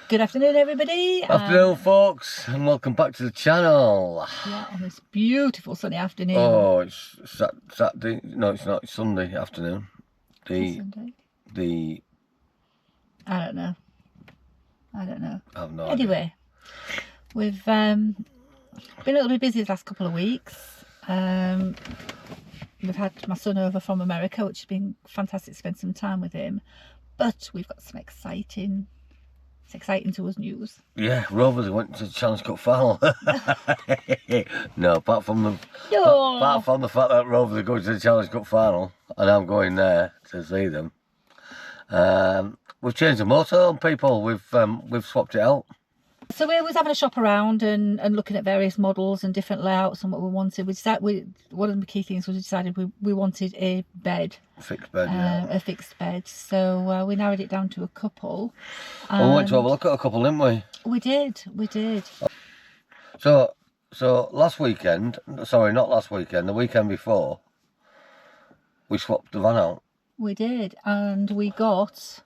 Good afternoon, everybody. Afternoon, folks, and welcome back to the channel. Yeah, on this beautiful sunny afternoon. Oh, it's Saturday. No, it's not. It's Sunday afternoon. Sunday? I don't know. I have no idea. Anyway, we've been a little bit busy the last couple of weeks. We've had my son over from America, which has been fantastic to spend some time with him. But we've got some exciting to us news. Yeah, Rovers went to the Challenge Cup final. No, apart from the fact that Rovers are going to the Challenge Cup final, and I'm going there to see them. We've changed the motorhome, people. We've swapped it out. So we was having a shop around and looking at various models and different layouts and what we wanted. One of the key things was we decided we wanted a bed. A fixed bed, yeah. A fixed bed. So we narrowed it down to a couple. We went to have a look at a couple, didn't we? We did. So last weekend, sorry, not last weekend, the weekend before, we swapped the van out. We did, and we got...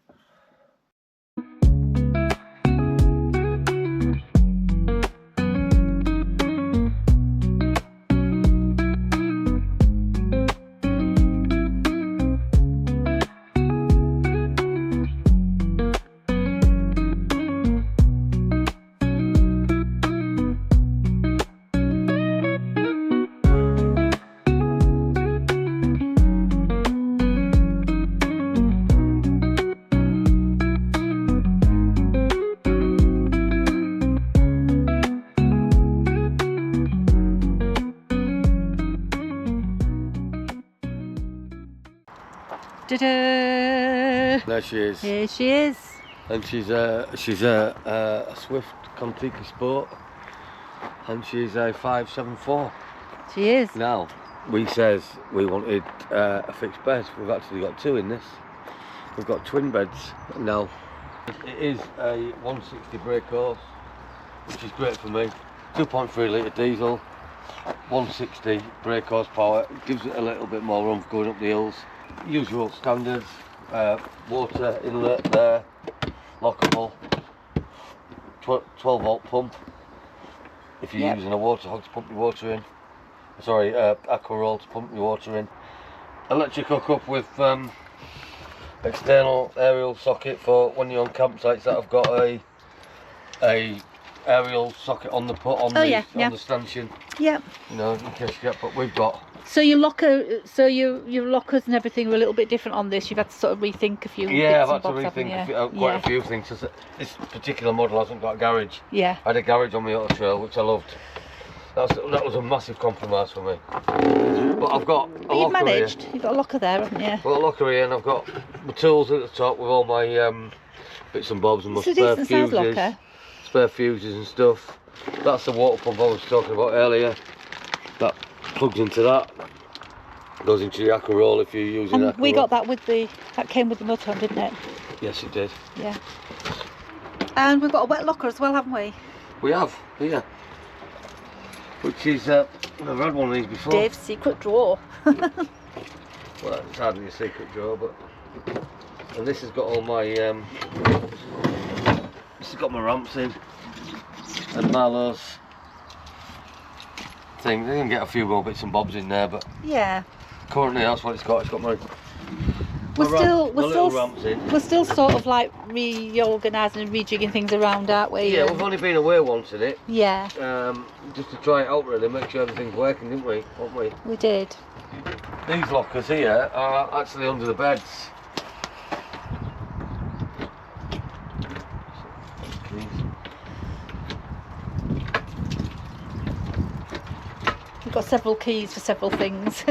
There she is. Here she is. And she's a Swift Contiki Sport, and she's a 574. She is. Now, we says we wanted a fixed bed. We've actually got two in this. We've got twin beds now. It is a 160 brake horse, which is great for me. 2.3 litre diesel, 160 brake horsepower. It gives it a little bit more room for going up the hills. Usual standards, water inlet there, lockable, 12 volt pump if you're using a water hog to pump your water in, sorry, aqua roll to pump your water in. Electric hookup with external aerial socket for when you're on campsites that have got a aerial socket on the the stanchion. Yeah. You know, in case you get, but we've got. So your lockers and everything are a little bit different on this. You've had to sort of rethink a few. Yeah, I've had to rethink quite a few things. This particular model hasn't got a garage. Yeah. I had a garage on my auto trail, which I loved. That was a massive compromise for me. But I've got a You've locker managed. here. You've got a locker there, haven't you? I've got a locker here, and I've got my tools at the top with all my bits and bobs and my spare fuses. Locker. Spare fuses and stuff. That's the water pump I was talking about earlier. That plugs into that. Goes into the aqua roll if you're using and aqua we roll. got that came with the motorhome, didn't it? Yes, it did. Yeah. And we've got a wet locker as well, haven't we? We have, yeah. Which is, I've had one of these before. Dave's secret drawer. Well, it's hardly a secret drawer, but... And this has got all my, this has got my ramps in. And Marlowe's thing. They can get a few more bits and bobs in there, but... Yeah. Currently that's what it's got. It's got my... We're still sort of like reorganising and rejigging things around, aren't we? Yeah, we've only been away once in it. Yeah. Just to try it out really, make sure everything's working, didn't we? Won't we? We did. These lockers here are actually under the beds. We've got several keys for several things.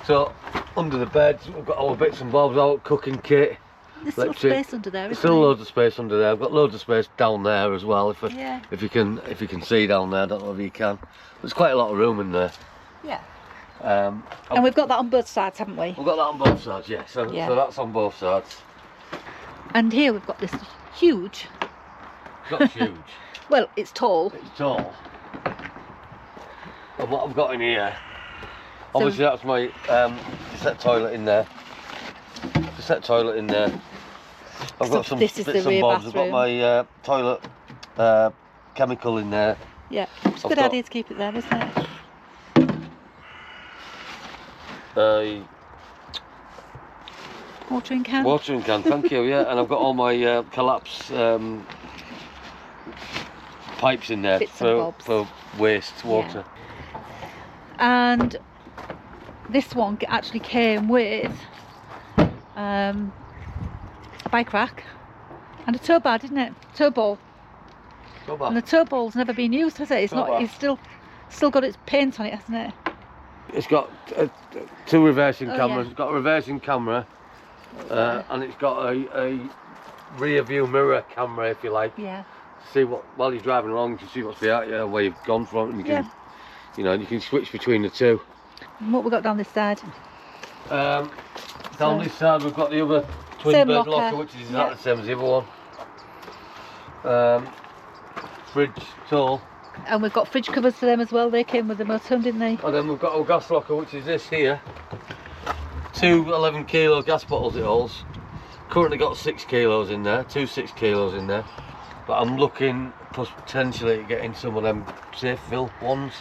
So, under the beds, we've got all the bits and bobs out, cooking kit. There's still space under there, isn't still loads of space under there. I've got loads of space down there as well. If you can see down there, I don't know if you can. There's quite a lot of room in there. Yeah. And we've got that on both sides, haven't we? We've got that on both sides, yeah. So that's on both sides. And here we've got this huge. It's not huge. Well, it's tall. It's tall. And what I've got in here, obviously that's my set toilet in there. The set toilet in there. I've got some this bits is the and rear bobs. I've got bathroom. my toilet chemical in there. Yeah, it's a good idea to keep it there, isn't it? Watering can. Watering can, thank you. Yeah, and I've got all my collapse pipes in there for waste water. Yeah. And this one actually came with a bike rack and a tow bar, didn't it? Tow ball. And the tow ball's never been used, has it? It's not. It's still got its paint on it, hasn't it? It's got two reversing cameras. Yeah. It's got a reversing camera, and it's got a rear view mirror camera, if you like. Yeah. See what while you're driving along, you can see what's behind you, where you've gone from, and you can, you know, you can switch between the two. And what we got down this side? Down this side we've got the other twin bed locker, which is exactly the same as the other one. Fridge tall. And we've got fridge covers for them as well. They came with the motorhome, didn't they? And then we've got our gas locker, which is this here. 2 11 kilo gas bottles it holds. Currently got 6 kilos in there, 6 kilos in there. But I'm looking potentially at getting some of them safe fill ones.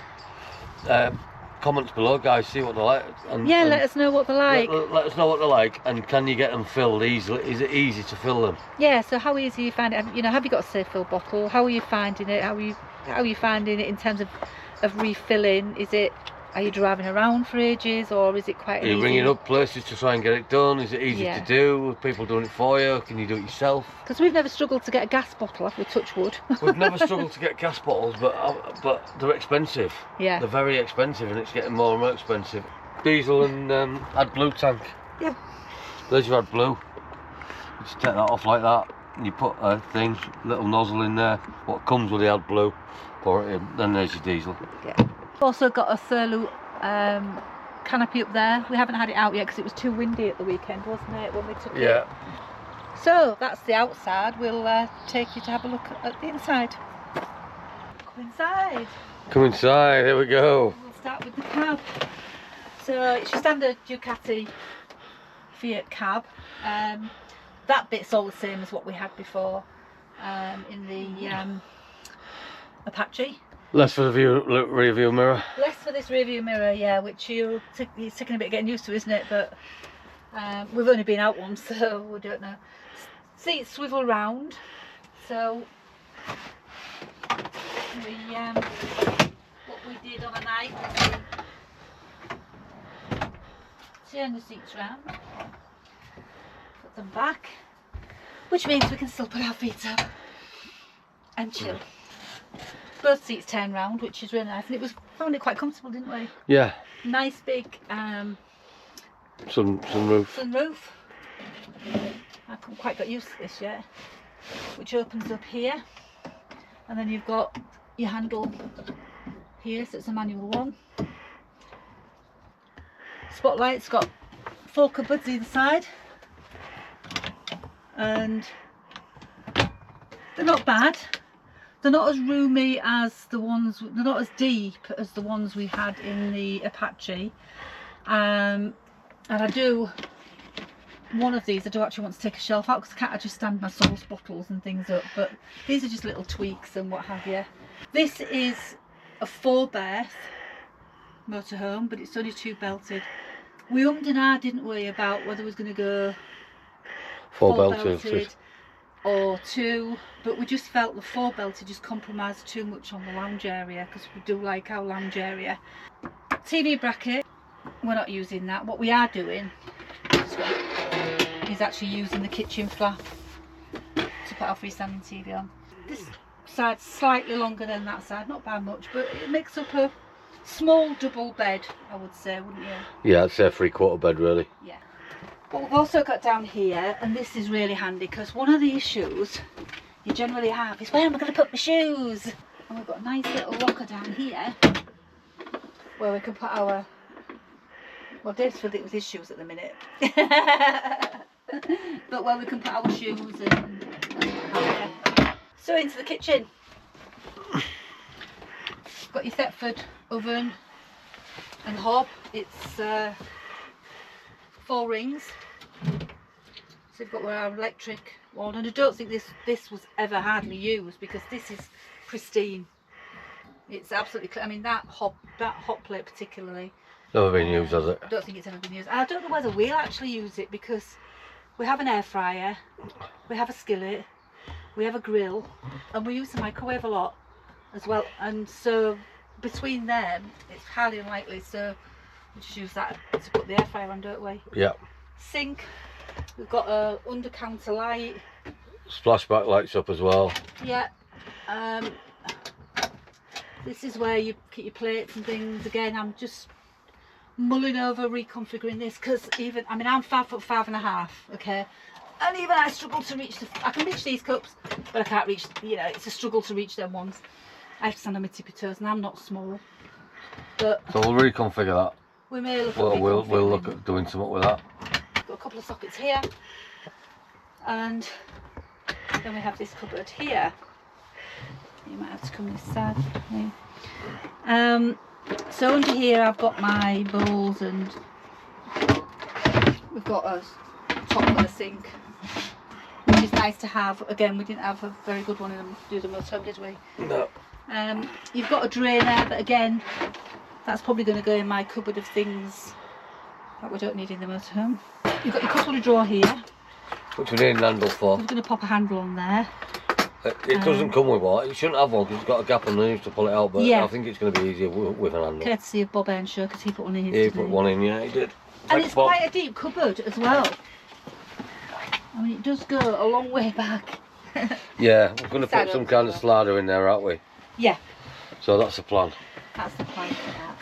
Comments below, guys, see what they're like. And let us know what they're like. Let us know what they're like, and can you get them filled easily? Is it easy to fill them? Yeah, so how easy you find it? You know, have you got a safe fill bottle? How are you finding it? How are you finding it in terms of refilling? Are you driving around for ages, or is it quite easy? Are you ringing up places to try and get it done? Is it easy to do? Are people doing it for you? Can you do it yourself? Because we've never struggled to get a gas bottle, have we? Touch wood. We've never struggled to get gas bottles, but they're expensive. Yeah. They're very expensive, and it's getting more and more expensive. Diesel and AdBlue tank. Yeah. There's your AdBlue. You just take that off like that, and you put a little nozzle in there. What comes with the AdBlue, pour it in. Then there's your diesel. Yeah. Also got a Thurlow canopy up there. We haven't had it out yet because it was too windy at the weekend, wasn't it, when we took it? Yeah. So that's the outside. We'll take you to have a look at the inside. Come inside. Come inside, here we go. We'll start with the cab. So it's your standard Ducati Fiat cab. That bit's all the same as what we had before in the Apache. Less for the rear view mirror. Less for this rear view mirror, yeah, which it's taking a bit getting used to, isn't it? But we've only been out once, so we don't know. Seats swivel round, so what we did on a night was we turn the seats round, put them back, which means we can still put our feet up and chill. Both seats turn round, which is really nice, and found it quite comfortable, didn't we? Yeah. Nice big sunroof. Sunroof. I haven't quite got used to this yet. Which opens up here, and then you've got your handle here, so it's a manual one. Spotlight's got 4 cupboards either side, and they're not bad. They're not as roomy as the ones, they're not as deep as the ones we had in the Apache. And one of these I do actually want to take a shelf out because I can't just stand my sauce bottles and things up, but these are just little tweaks and what have you. This is a 4-berth motorhome, but it's only 2 belted. We ummed and ahed, didn't we, about whether it was going to go 4 belted or 2, but we just felt the 4 belted just compromised too much on the lounge area, because we do like our lounge area. TV bracket, we're not using that. What we are doing is actually using the kitchen flap to put our freestanding TV on. This side's slightly longer than that side, not by much, but it makes up a small double bed, I would say, wouldn't you? Yeah, I'd say a 3/4 bed really. Yeah. But we've also got down here, and this is really handy, because one of the issues you generally have is, where am I going to put my shoes? And we've got a nice little locker down here where we can put our, well, Dave's filled it with his shoes at the minute, but where we can put our shoes and so into the kitchen. Got your Thetford oven and hob. It's 4 rings, So we've got our electric one, and I don't think this was ever hardly used because this is pristine. It's absolutely clear. I mean that hot plate particularly. Never been used, has it? I don't think it's ever been used. And I don't know whether we'll actually use it because we have an air fryer, we have a skillet, we have a grill, and we use the microwave a lot as well. And so between them, it's highly unlikely. So we just use that to put the air fryer on, don't we? Yeah. Sink. We've got a under counter light. Splashback lights up as well. Yeah. This is where you keep your plates and things. Again, I'm just mulling over reconfiguring this because I'm 5'5½", okay, and even I struggle to reach I can reach these cups, but I can't reach, it's a struggle to reach them ones. I have to stand on my tippy toes, and I'm not small. But so we'll reconfigure that. We may look at we'll look at doing something with that. Got a couple of sockets here, and then we have this cupboard here. You might have to come this side. So under here I've got my bowls, and we've got a top of the sink, which is nice to have. Again, we didn't have a very good one in the motorhome, did we? No. You've got a drainer, but again, that's probably going to go in my cupboard of things that we don't need in the motorhome. You've got your cupboard drawer here, which we need a handle for. We're going to pop a handle on there. It doesn't come with one. It shouldn't have one because it's got a gap underneath to pull it out, but yeah. I think it's going to be easier with an handle. Courtesy of Bob Earnshaw, because he put one in. He put one in, yeah, he did. And Thanks, it's Bob. quite a deep cupboard as well. I mean, it does go a long way back. Yeah, we're going to put some kind of slider in there, aren't we? Yeah. So that's the plan. That's the plan for that.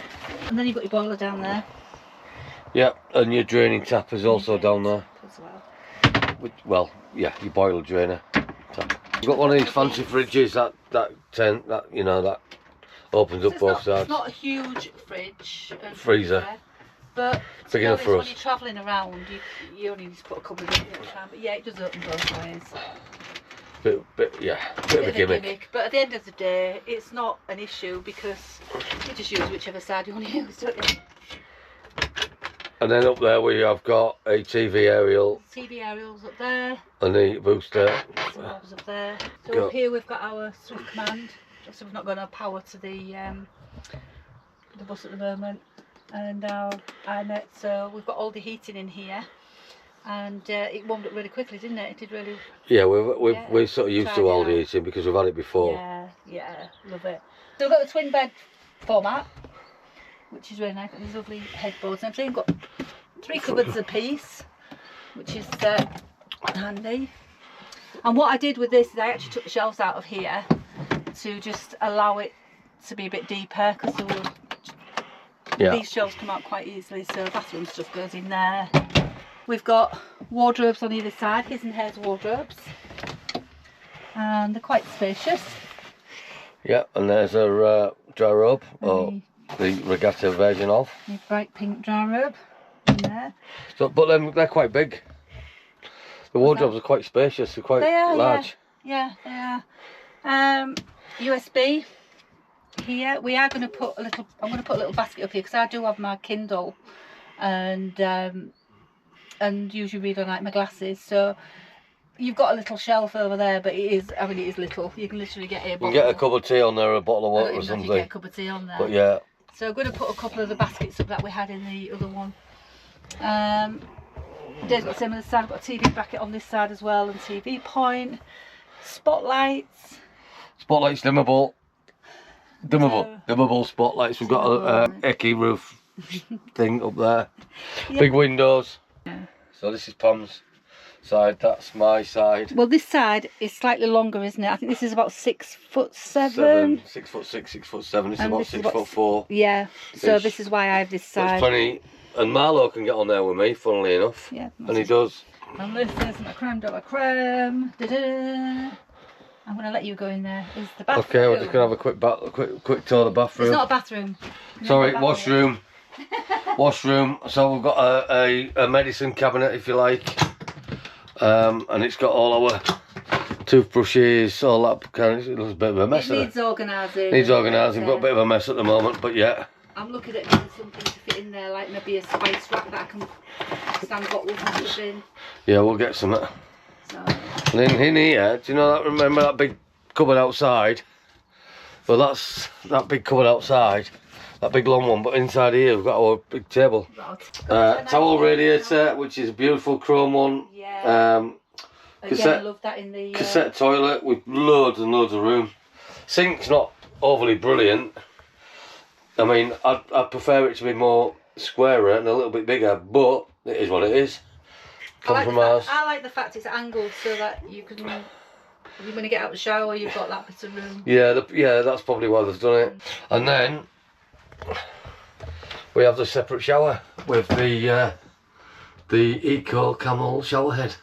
And then you've got your boiler down there. Yeah, and your draining tap is also down there. As well. Well, yeah, your boiler drainer tap. You've got one of these fancy fridges that opens up both sides. It's not a huge fridge. Freezer. But big enough for us. When you're travelling around, you only need to put a couple of things at a time. But yeah, it does open both ways. Bit of a gimmick. But at the end of the day, it's not an issue because you just use whichever side you want to use, don't you? And then up there we have got a TV aerial. TV aerials up there. And the booster. Up there. So up here we've got our swift command. So we've not got no power to the bus at the moment. And our iNet. So we've got all the heating in here. And it warmed up really quickly, didn't it? It did really. Yeah, we're sort of used to all the heating because we've had it before. Yeah, love it. So we've got the twin bed format, which is really nice. Got these lovely headboards and everything. Got 3 cupboards apiece, which is handy. And what I did with this is I actually took the shelves out of here to just allow it to be a bit deeper because these shelves come out quite easily. So bathroom stuff goes in there. We've got wardrobes on either side, his and hers wardrobes, and they're quite spacious. Yeah, and there's a dry robe, or the regatta version of. A bright pink dry robe in there. So, but they're quite big. The wardrobes are quite spacious, they're quite large. Yeah, they are. USB here. We are going to put I'm going to put a little basket up here because I do have my Kindle and usually read on like my glasses, so you've got a little shelf over there, but it is little. You can literally get a bottle. You can get a cup of tea on there, or a bottle of water or something. You get a cup of tea on there. But yeah. So I'm going to put a couple of the baskets up that we had in the other one. Dave's got the same on the side. I've got a TV bracket on this side as well, and TV point. Spotlights. Spotlights dimmable. Dimmable spotlights. We've got a Eki roof thing up there. Yeah. Big windows. Yeah. So this is Pam's side, that's my side. Well, this side is slightly longer, isn't it? I think this is about 6'7". 6'6", 6'7". This is about 6'4". Yeah. So this is why I have this side. There's plenty, and Marlo can get on there with me, funnily enough. Yeah. And he does. And this is my creme de la creme. Da-da. I'm going to let you go in there. Is the bathroom. Okay, we're just going to have a quick tour of the bathroom. It's not a bathroom. Sorry, washroom. Washroom. So we've got a medicine cabinet, if you like, and it's got all our toothbrushes, all that kind of. It looks a bit of a mess. It needs organising. Needs organising. Got a bit of a mess at the moment, but yeah. I'm looking at getting something to fit in there, like maybe a spice rack that I can stand bottles and stuff in. Yeah, we'll get some. So, And in here, do you know that? Remember that big cupboard outside? Well, that's that big cupboard outside, that big long one. But inside here, we've got our big table. Towel radiator, which is a beautiful chrome one. yeah. Cassette, I love that in the cassette toilet with loads and loads of room. Sink's not overly brilliant. I mean, I'd prefer it to be more squarer and a little bit bigger, but it is what it is. Compromise. I like the fact it's angled so that you can, when you get out of the shower, you've got that bit of room. Yeah, yeah, that's probably why they've done it. And then we have the separate shower with the Eco Camel shower head.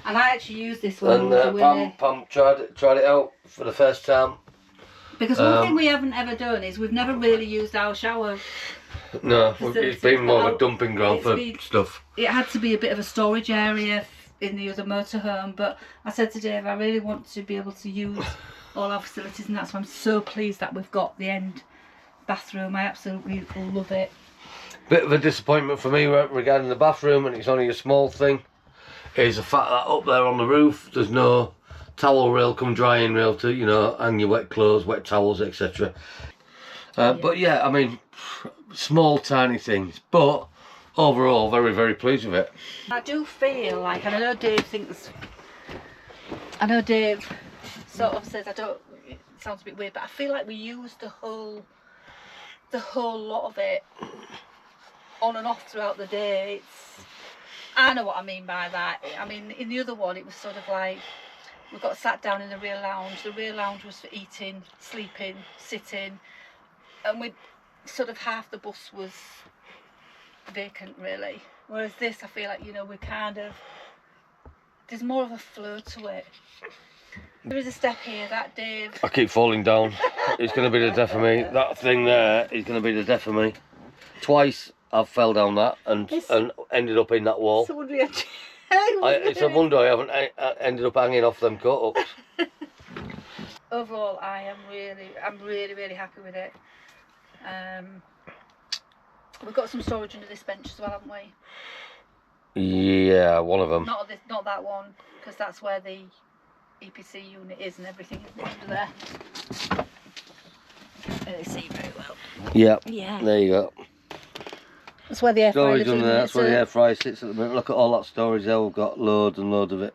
And I actually used this one. And Pam tried it out for the first time. Because one thing we haven't ever done is we've never really used our shower. No, it's been more of a dumping ground for stuff. It had to be a bit of a storage area in the other motorhome, but I said to Dave, I really want to be able to use all our facilities, and that's why I'm so pleased that we've got the end bathroom. I absolutely love it. Bit of a disappointment for me regarding the bathroom, and it's only a small thing, is the fact that up there on the roof there's no towel rail come drying rail to, you know, hang your wet clothes, wet towels, etc. But yeah, I mean, small tiny things, but overall very, very pleased with it. I do feel like, and I know Dave sort of says, it sounds a bit weird, but I feel like we used the whole lot of it on and off throughout the day. I know what I mean by that. I mean, in the other one, it was sort of like, we got sat down in the rear lounge. The rear lounge was for eating, sleeping, sitting, and we sort of half the bus was vacant, really. Whereas this, I feel like, you know, there's more of a flow to it. There is a step here that Dave... I keep falling down. It's going to be the death of me. That thing there is going to be the death of me. Twice I've fell down that and ended up in that wall. It's a wonder I haven't ended up hanging off them cut-ups. Overall, I'm really, really happy with it. We've got some storage under this bench as well, haven't we? Yeah, one of them. Not that one, because that's where the EPC unit is and everything is under there. Really see very well. Yeah. Yeah. There you go. That's where the air fryer storage under there. That's where the air fryer sits at the minute. Look at all that storage there. We've got loads and loads of it.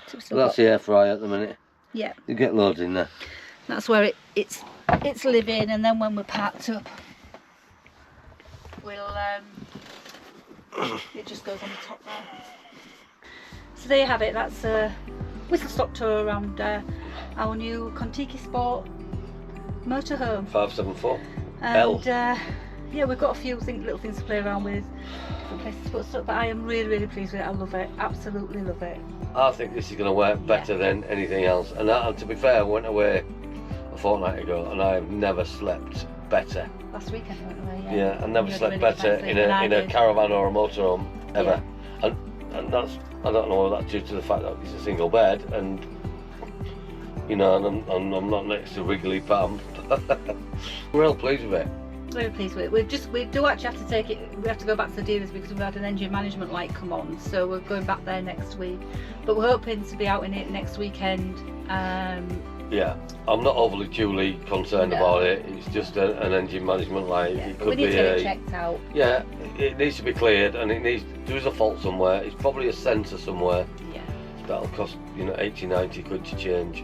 So that's the air fryer at the minute. Yeah. You get loads in there. That's where it's living, and then when we're packed up, we'll it just goes on the top there. So there you have it. That's a whistle-stop tour around our new Contiki Sport motorhome. 574 and L. Yeah, we've got a few little things to play around with, different places to put stuff, but I am really, really pleased with it. I love it, absolutely love it. I think this is going to work better than anything else. And to be fair, I went away a fortnight ago and I've never slept better. Last weekend I went away, yeah. Yeah, I never slept better in a caravan or a motorhome ever. Yeah. And that's, I don't know whether that's due to the fact that it's a single bed and, you know, and I'm not next to Wrigley Pam. We're real pleased with it. Very pleased with it. We do actually have to take it, we have to go back to the dealers because we've had an engine management light come on, so we're going back there next week. But we're hoping to be out in it next weekend. Yeah, I'm not overly duly concerned about it. It's just an engine management light. Yeah, it could we need be to get it checked out. Yeah, it needs to be cleared, and there is a fault somewhere. It's probably a sensor somewhere. Yeah. That'll cost, you know, 80-90 quid to change,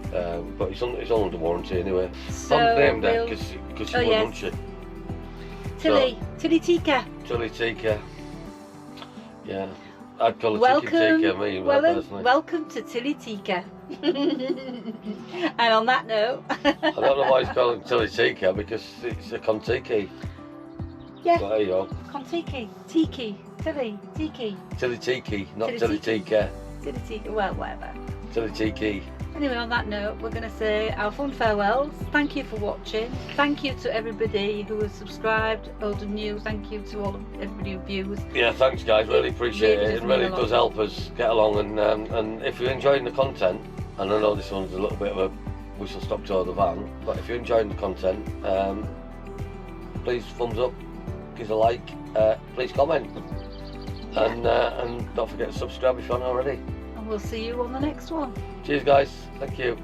but it's all under warranty anyway. So I'm named that because she won, wasn't she? Tilly Tika. Tilly Tika. Yeah, I'd call her Tika, me personally. Welcome to Tilly Tika. And on that note, I don't know why he's calling Tilly Tika, because it's a Contiki. Yeah. So there you go. Contiki, Tiki, Tilly, Tiki. Tilly Tiki, not Tilly Tika. Tilly Tika, well, whatever. Tilly Tiki. Anyway, on that note, we're going to say our fond farewells. Thank you for watching. Thank you to everybody who has subscribed, old and new. Thank you to everybody who views. Yeah, thanks guys, really appreciate it. It really does help us get along, and if you're enjoying the content, and I know this one's a little bit of a whistle-stop tour of the van, but if you're enjoying the content, please thumbs up, give us a like, please comment. and don't forget to subscribe if you haven't already. And we'll see you on the next one. Cheers guys, thank you.